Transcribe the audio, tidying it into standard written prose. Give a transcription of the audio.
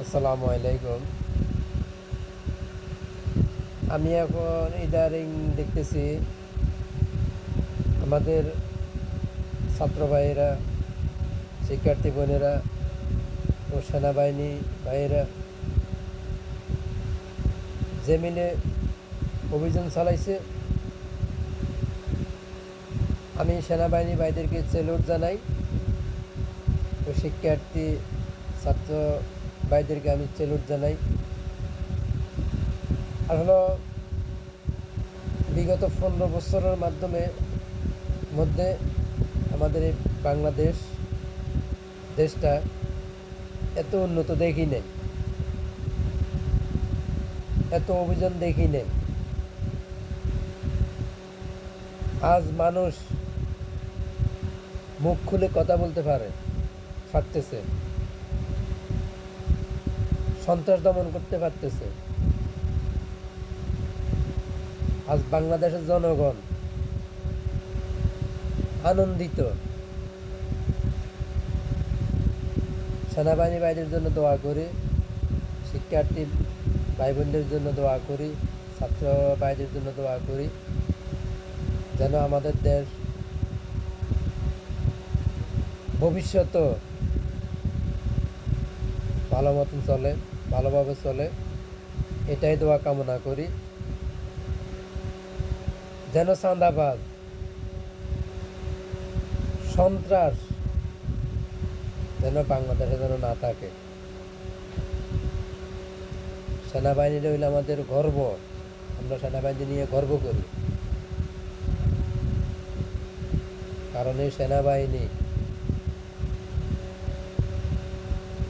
আসসালামু আলাইকুম। আমি এখন ইদারিং দেখতেছি আমাদের ছাত্র ভাইয়েরা, শিক্ষার্থী বোনেরা ও সেনাবাহিনী ভাইয়েরা জেমিনে অভিযান চালাইছে। আমি সেনাবাহিনী ভাইদেরকে স্যালুট জানাই ও শিক্ষার্থী ছাত্র ভাইদেরকে আমি স্যালুট জানাই। আর হলো বিগত 15 বছরের মধ্যে আমাদের এই বাংলাদেশ দেশটা এত উন্নত দেখি নাই, এত অভিযান দেখি নাই। আজ মানুষ মুখ খুলে কথা বলতে পারতেছে, সন্ত্রাস দমন করতে পারতেছে। আজ বাংলাদেশের জনগণ আনন্দিত। সেনাবাহিনী ভাইদের জন্য দোয়া করি, শিক্ষার্থী ভাই বোনদের জন্য দোয়া করি, ছাত্র ভাইদের জন্য দোয়া করি, যেন আমাদের দেশ ভবিষ্যত ভালো মতন চলে, ভালোভাবে চলে, এটাই দোয়া কামনা করি। যেন চাঁদাবাজ, সন্ত্রাস যেন বাংলাদেশে যেন না থাকে। সেনাবাহিনীটা হইলে আমাদের গর্ব, আমরা সেনাবাহিনী নিয়ে গর্ব করি, কারণ এই সেনাবাহিনী